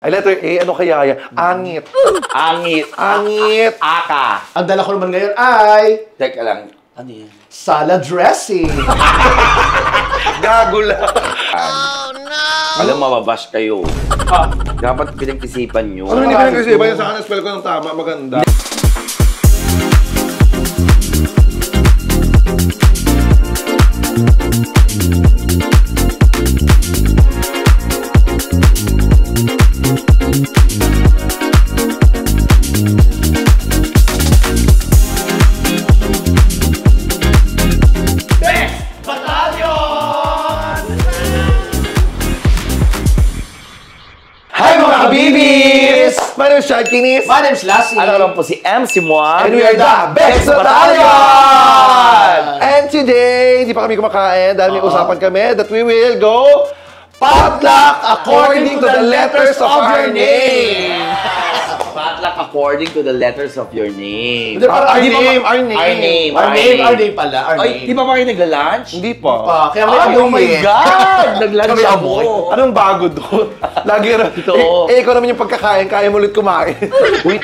Ay, letter A, ano kaya yan? Angit. Angit. Angit. Aka. Ang dala ko naman ngayon ay... Teka lang. Ano yan? Salad dressing. Gago lang. Oh, no! Alam, mababash kayo. Dapat pinag-isipan nyo. Ano hindi pinag-isipan yun? Sa akin, spell ko ng tama, maganda. My name is Sharkinis. My name is Lassie. Ano lang po si MC Moa. And we are the Best Battalion! And today, hindi pa kami kumakain dahil may usapan kami that we will go potluck according to the letters of our name. Potluck according to the letters of your name. Our name pala. Ay, di ba ba kayo nagla-lunch? Hindi pa. Kaya may Oh my God! Nag-lunch Kami ako. Anong bago doon? Lagi rin. Ito. Ikaw naman yung pagkakain, kaya mo ulit kumain. Wait,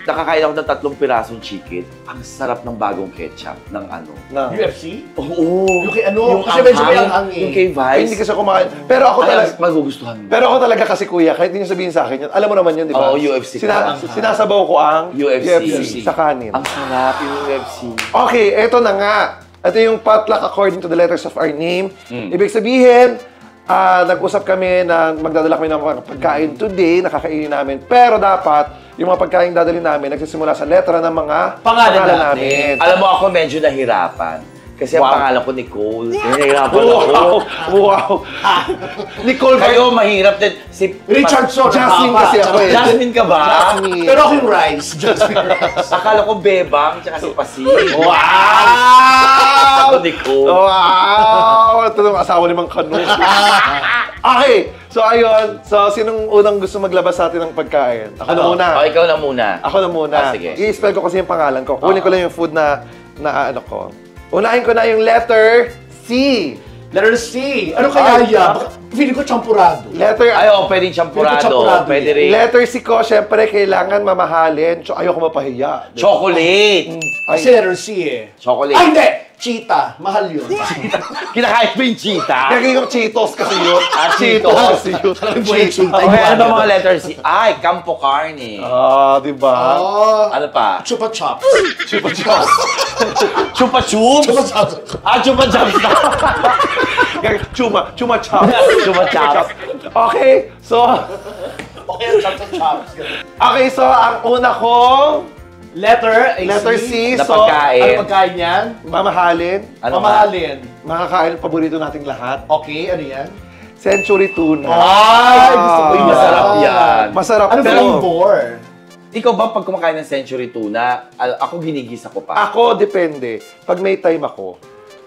nakakain ako ng 3 pirasong chicken. Ang sarap ng bagong ketchup ng ano. UFC? Oo. Yung kay ano? Yung Kasi medyo may anghang eh. Yung kay Vice. Ay, hindi kasi kumain. Pero ako talaga, magugustuhan mo. pero ako talaga kasi kuya, kahit hindi niyo sabihin sa akin yun, alam mo naman yun, di ba? Oo, UFC ka. Sinasabaw ko ang UFC. sa kanin. Ang sarap yung UFC. Okay, eto na nga. Ito yung potluck according to the letters of our name. Ibig sabihin, nag-usap kami na magdadala kami ng mga pagkain today, nakakainin namin. Pero dapat, yung mga pagkain dadalhin namin, nagsisimula sa letra ng mga pangalan namin. Alam mo, ako medyo nahirapan. Kasi ang pangalan ko, Nicole. Nahihirapan ako. Wow! Nicole, Kayo, mahirap din. Si Richardson. Jasmine kasi ako eh. Jasmine ka ba? Jasmine. Pero ako yung Rice. Jasmine Rice. Akala ko Bebang, tsaka si Pasi. Wow! Ako, Nicole. Wow! Ito yung asawa ni Mang Kanu. Okay, so ayun. So, sinong unang gusto maglabas sa atin ng pagkain? Ako na muna. O, ikaw na muna. Ako na muna. Sige. I-spell ko kasi yung pangalan ko. Kunin ko lang yung food na ano ko. Unahin ko na yung letter C. Letter C. Ano kaya yan? Feeling ko champurado. Letter Ay, pwedeng champurado. Champurado Pwede rin. Letter C ko, syempre, kailangan mamahalin. Ayoko mapahiya. Chocolate. Kasi letter C eh. Chocolate. Ay, hindi! Cheetah. Mahal yun. Kinakain mo yung cheetah? Kaya yung Cheetos kasi yun. Cheetos. kasi yun. Cheetah. Okay, ano ba mga letters? Ay, Campo Carne. Di ba? Ano pa? Chupa Chops. Chupa Chups. Chupa Chups? Chupa Chops. Chupa Chups na. Chuma Chops. Chupa Chups. Okay, so... Okay, Chupa Chops. Okay, so ang una kong Letter C, Na so pagkain. Ano pagkain yan? mamahalin. Ano Mamahalin. Makakain, paborito nating lahat. Okay, ano yan? Century tuna. Ay, gusto ko yun. Masarap yan. Masarap. Ano pero flavor? Ikaw ba, pag kumakain ng century tuna, ako ginigisa ko pa. ako, depende. Pag may time ako.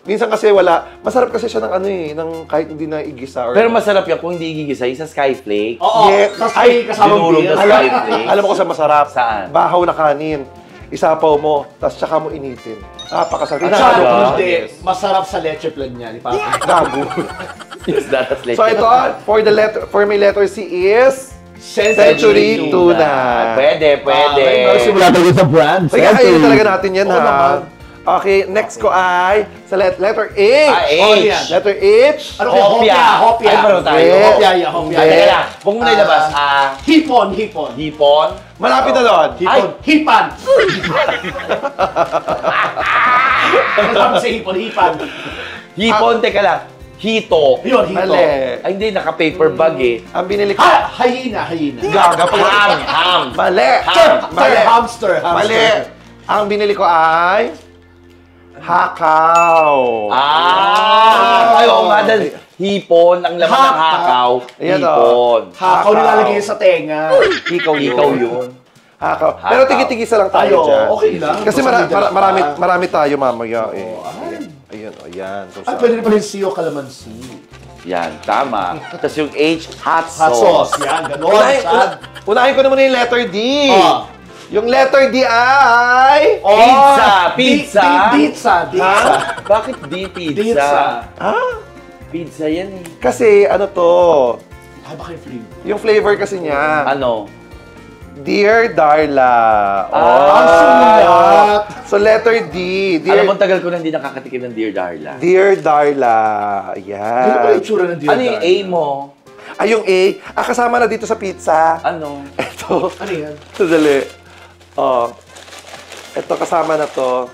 Minsan kasi wala. Masarap kasi siya ng ano eh, ng kahit hindi na igisa. Or Pero masarap yan kung hindi gigisa. Yung sa Skyflake. Oo. Yes. Tapos Ay, may kasamang dinurog beer. na Skyflake. Alam mo kung saan masarap? Saan? Bahaw na kanin. Isapaw mo, tapos tsaka mo initin. Napakasarap. At Hinahalo saka, ko. hindi. Masarap sa leche plan niya. Ni Papa. Gago. Yes, that's So ito, for my letter C is Century Tuna. Pwede. Simula talaga sa brand. Kaya kainin talaga natin yan, Oo ha? naman. Okay, next ko ay sa letter H. H. Oh, yan. Letter H. Ano kaya? Hopya. Hopya. Ay, pareho tayo. Yes. Hopya, hopya. Teka lang. Huwag mo na ilabas. Hipon. Hipon. Malapit na doon. Hipon. Hipan. Ano sabi sa hipon? Hipan. Hipon, teka lang. Hito. Yun, hito. Mali. Ay, hindi. Naka-paper bag eh. Ang binili ko. Hyena. Gaga pa. Ham. Mali. Hamster. Hamster. Mali. Ang binili ko ay hakaw. Ay, oo nga. dahil Hipon. Ang laman ng hakaw. Ayan, Hipon. Hakaw nilalagay sa tenga. Ikaw yun. Hakaw. Pero tigit-tigisa lang tayo Tayo, dyan. okay lang. Kasi Basta marami tayo mamaya eh. Ayun, ayan. So, Ay, pwede rin pala yung siyo kalamansi. Yan, tama. Tapos yung H, hot Hot sauce. sauce. Yan, gano'n. Unahin ko na muna yung letter D. Oh. Yung letter D ay... Pizza. Pizza. Bakit di pizza? Pizza. Ha? Pizza yan eh. Kasi ano to, Baka yung flavor. Yung flavor kasi niya, Ano? Dear Darla. Ang sulat. So letter D. Alam mo, tagal ko na hindi nakakatikim ng Dear Darla. Dear Darla. Ano ba yung Yan. itsura ng Dear Ano yung A mo? Ay, yung A. Kasama na dito sa pizza. Ano? Ito. Ano yan? Sandali. Oh. Ito, kasama na to.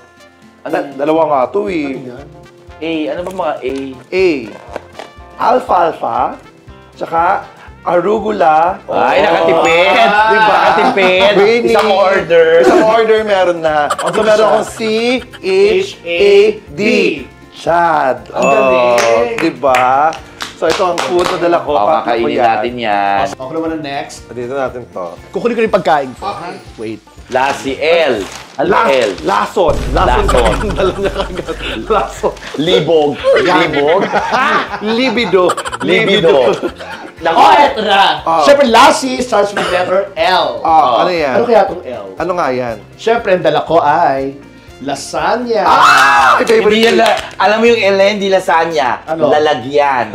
Dalawa nga to Ano eh. yan? A. Ano ba mga A? A. Alfalfa. Tsaka arugula. Ay, nakatipid! Diba? Nakatipid! Winnie. Isang order. Isang order meron na. So, meron akong C-H-A-D. Chad. Ang galing. Diba? So, ito ang food na dala ko. O, Paano ko kakainin yan? natin yan. Ako naman ang next. Dito natin to. Kukunin ko yung pagkain ko. ha? Wait. Lassie L. Ano L? Lason. Lason. Dala niya kagad. Lason. Libog. Libog? Libido. Libido. Naku, Oh, eto na! Oh. Siyempre, lassie starts with letter L. Ano yan? Ano kaya itong L? Ano nga yan? Siyempre, ang dala ko ay lasagna. Ay, favorite hindi yan, ko. alam mo yung L, hindi lasagna. Ano? Lalagyan.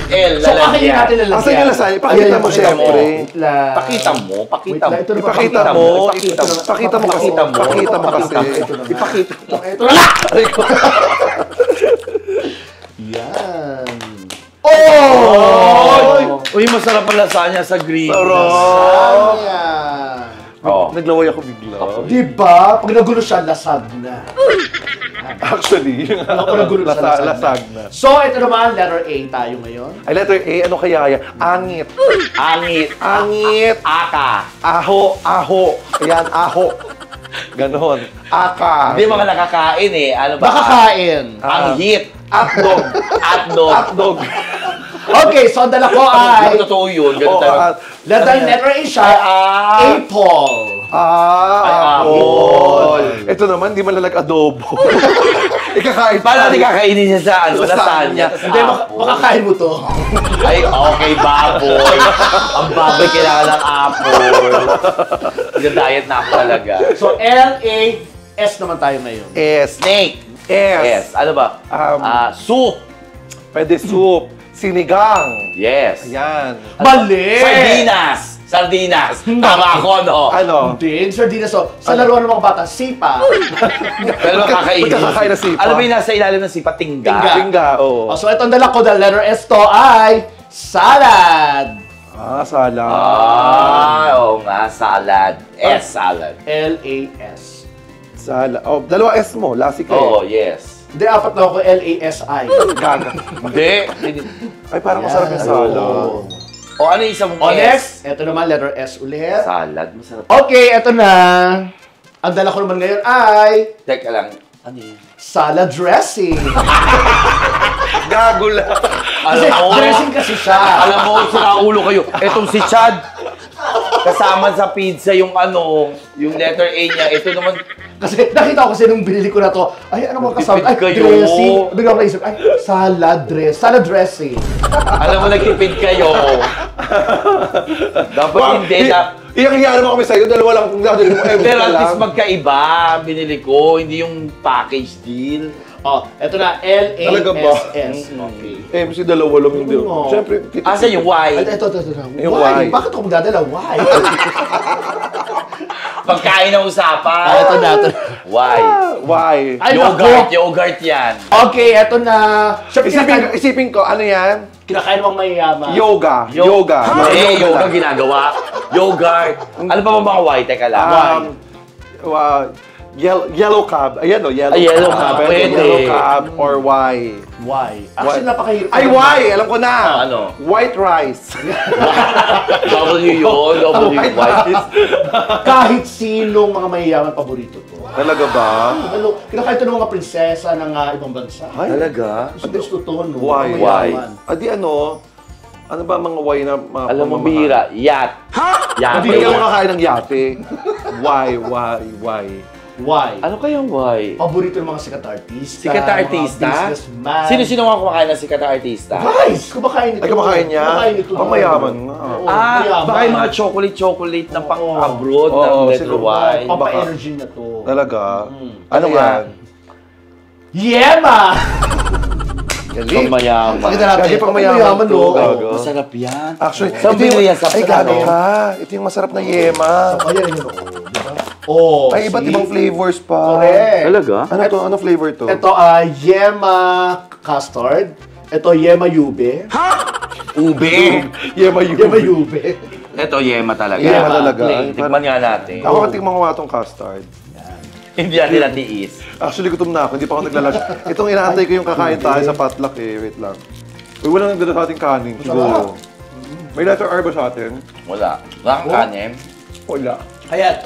L, So, kakainin lalagyan. natin lalagyan. Asan yung lasagna? Pakita Ayan, mo, pakita syempre. Wait lang. Pakita mo, pakita mo. Wait lang, ito na ba? Ipakita mo. Pakita mo. Pakita mo kasi. Pakita mo. Pakita mo kasi. Ito na nga. Ipakita mo. Ito na lang! Aray ko. Yan. Oh! Uy, masarap ang lasagna sa green. Sarap. Lasagna. Oh. Naglaway ako bigla. Diba? Pag nagulo siya, lasagna. Actually, yung Ako nagulo sa lasagna. lasagna. So, ito naman, letter A tayo ngayon. Ay, letter A, ano kaya yan? Angit. Angit. Angit. Aka. Aho. Aho. Ayan, aho. Ganon. Aka. Hindi mga nakakain eh. Ano ba? Makakain. Ang hit. Atdog. Atdog. Atdog. Okay, so ang dala ko ay... Totoo yun. Ganun Oo, tayo. Letter A siya, apple. Ay, apple. Ito naman, di malalag adobo. Ikakain Paano natin kakainin siya sa ano? Lasagna. Tas Hindi, apple. makakain mo to. Ay, okay, baboy. Ang baboy kailangan ng apple. Diet na ako talaga. So, L-A-S naman tayo ngayon. S. Snake. S. Yes. Ano ba? Soup. Pwede soup. Sinigang. Yes. Ayan. Mali! Sardinas. Sardinas. Tama ako, no? Ano? Hindi, sardinas. So, sa laruan ng mga bata, sipa. Pero kakainin. Magkakakain na sipa. Alam mo yung nasa ilalim ng sipa? Tingga. Tingga, oo. So, itong dala ko, the letter S to ay salad. Salad. Oo nga. Salad. Salad. L-A-S. Salad. Oh, dalawa S mo. Lasik Oo, yes. Hindi, apat na ako, L-A-S-I. Gaga. Hindi. Ay, parang masarap yung salad. Oo. O ano yung isang O S? next, ito naman, letter S ulit. Salad. Masarap. Okay, ito na. Ang dala ko naman ngayon ay Teka lang. Ano yun? salad dressing. Gago lang. Kasi dressing kasi siya. Alam mo, sira ulo kayo. Etong si Chad, kasama sa pizza yung ano, yung letter A niya. Ito naman, Kasi nakita ko kasi nung binili ko na to, ay ano mga kasama? Ay, Tipid kayo. dressing. Bigla ko naisip, ay, salad dressing. alam mo, nagtipid kayo. Dapat hindi na. Iyak-iyak naman kami sa'yo. Dalawa lang kung dadali mo. Pero at least magkaiba, binili ko. Hindi yung package deal. Oh, ito na, Talaga ba? L-A-S-S. Okay. MC dalawa lang yung deal. Oo. Siyempre, Asa yung Ay, Y? ito. Yung Why? why? Bakit ako magdadala? Why? Pagkain ng usapan. Ito na. Y. Why? Ay, Yogurt, naku. yogurt yan. Okay, ito na. Siyempre, Isipin ko, ano yan? kinakain mong mayayaman. Yoga. Yoga. Yoga ginagawa. Yogurt. Ano pa ba mga Y? Teka lang. Yellow cab. Ayan o, yellow Ay, yellow cab. Pwede. Yellow cab or why? Why? Actually, napakahirap. Ay, why? Alam ko na. Ano? White rice. W yun. W White Y. rice. Kahit sinong mga mayayaman, paborito to. Talaga ba? Ano, kinakain to ng mga prinsesa ng ibang bansa. Ay, Talaga? Gusto to, no? Why? Mga Why? mayaman. Adi ano ba mga why na mga Alam mo, pamamahal? bihira. Yacht. Yacht. Hindi ka makakain ng yate. Why? Why? Ano kayang Y? Paborito ng mga sikat artista. Sikat na mga artista? businessman. Sino-sino nga kumakain ng sikat na artista? Guys, kumakain ito. Ay, kumakain niya? Kumakain ito. Ang mayaman nga. Oo, Ah, mayaman. baka yung mga chocolate na pang-abroad Oo, ng letter siguro. Y. Pampa-energy na to. Talaga? Ano Ano nga? yan? Yema! Gali. Pang mayaman. Pakita natin. Gagi pang Pang mayaman to. no? Gago. Masarap yan. Actually, Saan ito yung- binili yan? Sa Ay, Pagano? gago ka. Ito yung masarap na yema. Ayan yun. Diba? Oh, Ay, iba't see? ibang flavors pa. Correct. Talaga? Ano to? Ano flavor to? Ito yema custard. Ito yema yube. Ube. Yema Yema yube. Ito, yema talaga. Yema talaga. plain. Tikman nga natin. Ako katikman ko nga itong custard. Hindi natin natiis. Actually, gutom na ako. Hindi pa ako naglalag. Itong inaantay ko yung kakain tayo sa potluck eh. Wait lang. Uy, wala nagdala sa ating kanin. Siguro. May letter R ba sa atin? Wala. Wala kang kanin. Wala. Ayan.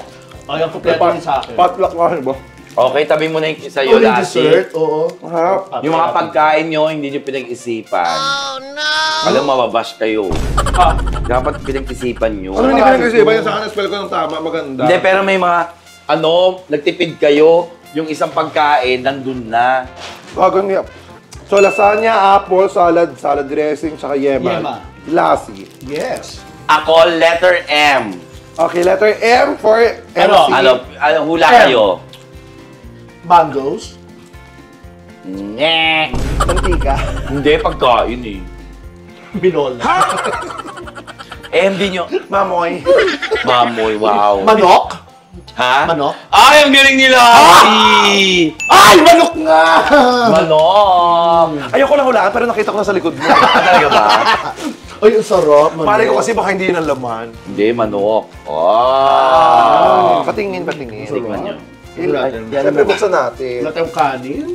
Ayan, kompleto yun sa akin. Potluck nga ba? Okay, tabi mo na yung Ito sa'yo, yung Lassie. dessert, oo. Ha? Yung mga pagkain nyo, hindi nyo pinag-isipan. Oh, no! Alam, mababash kayo. Ah, Dapat pinag-isipan nyo. Ano hindi pinag-isipan? Yung sa akin, spell ko ng tama. Maganda. Hindi, pero may mga, nagtipid kayo, yung isang pagkain, nandun na. Bago niya. So, lasagna, apple, salad dressing, tsaka yema. Yema. Lassi. yes. Ako, letter M. Okay, letter M for MC. Ano, hula M. kayo. Mangoes. Nye. Mantika. Hindi, pagkain eh. Binola. M din nyo. Mamoy. Mamoy, wow. Manok. Ha? Manok? Ay, ang galing nila! Ay! Ay, manok nga! Manok! Ayoko lang hulaan, pero nakita ko na sa likod mo. Talaga ba? Ay, ang sarap. Manok. Malay ko kasi baka hindi yun ang laman. Hindi, manok. Oh! Patingin. Tikman nyo. Siyempre, buksan natin. Wala tayong kanin.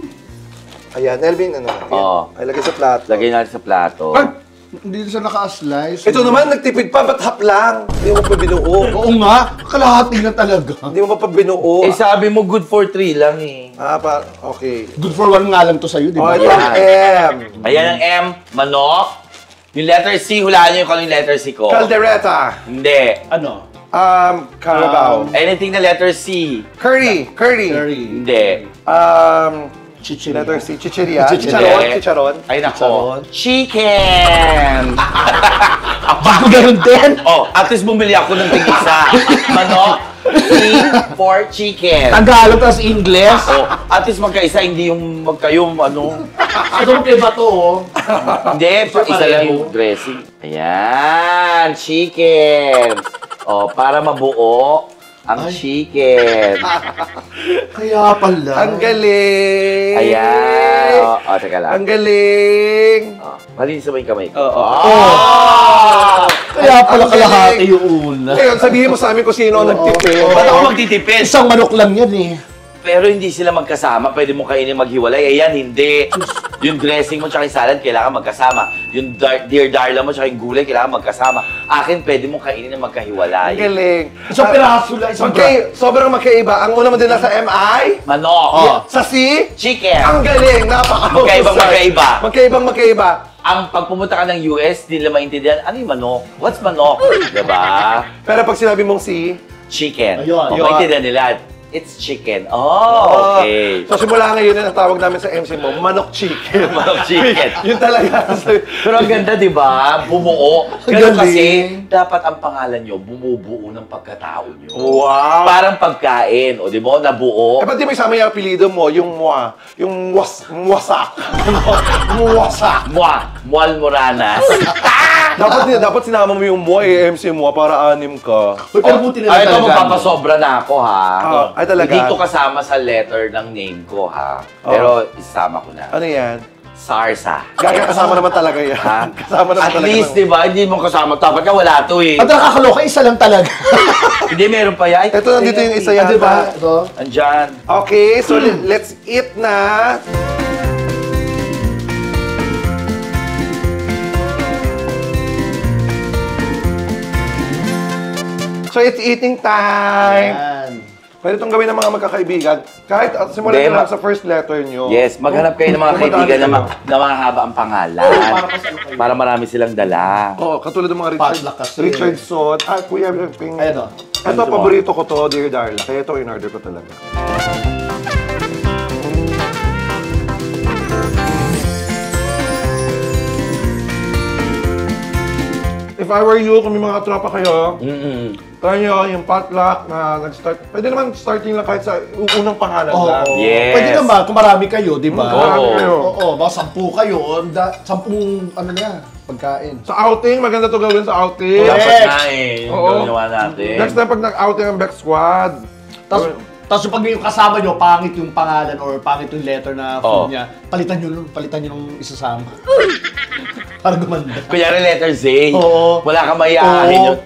Ayan, Elvin, ano? Oo. Ay, lagay sa plato. Lagay natin sa plato. Ay, hindi siya naka-slice. Ito naman, nagtipid pa, ba't hap lang? Hindi mo pa binuo. Oo nga, kalahati na talaga. Hindi mo pa binuo. Eh, sabi mo good for 3 lang eh. Okay. Good for one nga lang to sa'yo, di Oh, ba? ito ang M. Ayan ang M, manok. Yung letter C, hulaan nyo kung yung letter C ko. Caldereta. Hindi. Ano? Carabao. Anything na letter C. Curry. Curry. Hindi. Chichirya. Letter C. Chicheria. Chicharon. Chicharon. Ay, Chicharon. nako. Chicken! Bago ganun din. Oh, at least bumili ako ng tig-isa. Manok, C for chicken. Tagalog tapos English. Oh, at least magkaisa, hindi yung magkayong ano. Ito kay ba to, oh? Hindi, isa lang yung dressing. Ayan, chicken. Oh, para mabuo ang chicken. Kaya pala. Ang galing. Ayan. Oh, teka lang. Ang galing. Oh, malinis mo yung kamay ko. Oo. Oh! Kaya pala Ang kalahati galing. yung una. Ngayon, sabihin mo sa amin kung sino ang nagtipid. Ba't ako magtitipid? Isang manok lang yan eh. Pero hindi sila magkasama. Pwede mo kainin maghiwalay. Ayan, hindi. Yung dressing mo tsaka yung salad, kailangan magkasama. Yung dear darla mo tsaka yung gulay, kailangan magkasama. Akin, pwede mo kainin na magkahiwalay. Ang galing. Isang piraso lang, isang Sobrang magkaiba. Ang una mo din nasa MI. Manok. Sa C. Chicken. Ang galing. Napaka-husay. Magkaibang magkaiba. Magkaibang magkaiba. Ang pag pumunta ka ng US, di nila maintindihan, ano yung manok? What's manok? Diba? Pero pag sinabi mong C, Chicken. Ayun. O, maintindihan nila. It's chicken. Oh, okay. So simula ngayon na tawag namin sa MC mo, manok chicken. Manok chicken. Yun talaga. Pero ang ganda, di ba? Bumuo. Galing. Ganun kasi, dapat ang pangalan nyo, bumubuo ng pagkatao nyo. Wow. Parang pagkain, o di ba? Nabuo. Eh, ba't di may sama yung apelido mo? Yung mua. Yung mwasak. Mwasak. Mual Moranas. dapat sinama mo yung mua, MC mo para anim ka. Uy, pero buti na lang Ay, ito talaga. magpapasobra na ako, ha? Ay, talaga? Hindi ko kasama sa letter ng name ko, ha? Pero isama ko na. Ano yan? Sarsa. Gaga kasama naman talaga yan. Ha? Kasama naman At talaga. least, di ba? Hindi mo kasama. Dapat ka wala to, eh. At nakakaloka, isa lang talaga. Hindi, meron pa yan. Ito, nandito yung isa Ah, yata. diba? Ito. Andyan. Okay, so let's eat na. So it's eating time. Yan. Pwede itong gawin ng mga magkakaibigan. Kahit simulan Hindi, nyo lang sa first letter nyo. Yes, maghanap kayo ng mga kaibigan na mahaba ang pangalan. Para pa sa ano kayo? Para marami silang dala. Oo, katulad ng mga Potluck kasi. Richardson. Kuya, ping. Ayan o. Ito, paborito ko to, Dear Darla. Kaya ito, in-order ko talaga. if I were you, kung may mga tropa kayo, Mm-mm. try nyo yung potluck na nag-start. Pwede naman starting lang kahit sa unang pangalan Oo. lang. Yes. Pwede naman, kung marami kayo, di ba? Marami Oo. kayo. Oo, baka 10 kayo. 10, ano na, pagkain. Sa outing, maganda to gawin sa outing. Correct. Dapat nga eh. Yung Oo. ginawa natin. Next time pag nag-outing ang Beck Squad, Tapos pag yung kasama nyo, pangit yung pangalan or pangit yung letter na Oo. food niya, palitan nyo nung isasama. Para gumanda. Kunyari letter Z. Oo. Wala kang mayayahin Oo. yun.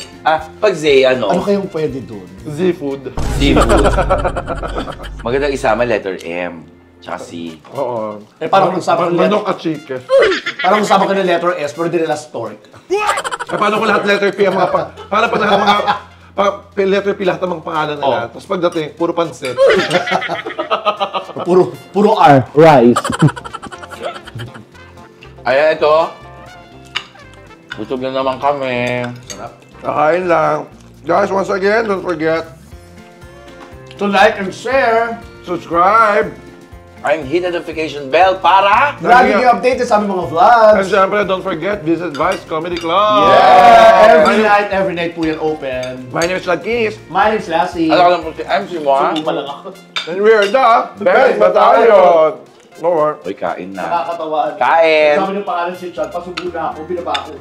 Pag Z, Ano kayong pwede dun? Z-food. Seafood. Magandang isama letter M. Tsaka C. Oo. Eh, parang kasama ng letter, Manok at chicken. parang kasama ka ng letter S, pero di nila stork. Eh, paano kung lahat letter P ang mga para pa na mga letter P lahat ang mga pangalan nila. Tapos pagdating, puro pansit. Puro R. Rice. Ayan, ito. Busog na naman kami. Kakain lang. Guys, once again, don't forget, To like and share. subscribe. Ang hit notification bell para... Lagi kayo updated sa aming mga And vlogs. syempre, don't forget, visit Vice Comedy Club. Yeah! Every night po yan open. My name is Lagkis. My name's Lassie. Alam ko lang po si MC mo, ha? Subo pa lang ako. And we're the Best Battalion. No more. Uy, kain na. Nakakatawaan. Kain! Kasama niyo pangalan si Chad, pasubo na ako, binaba ako.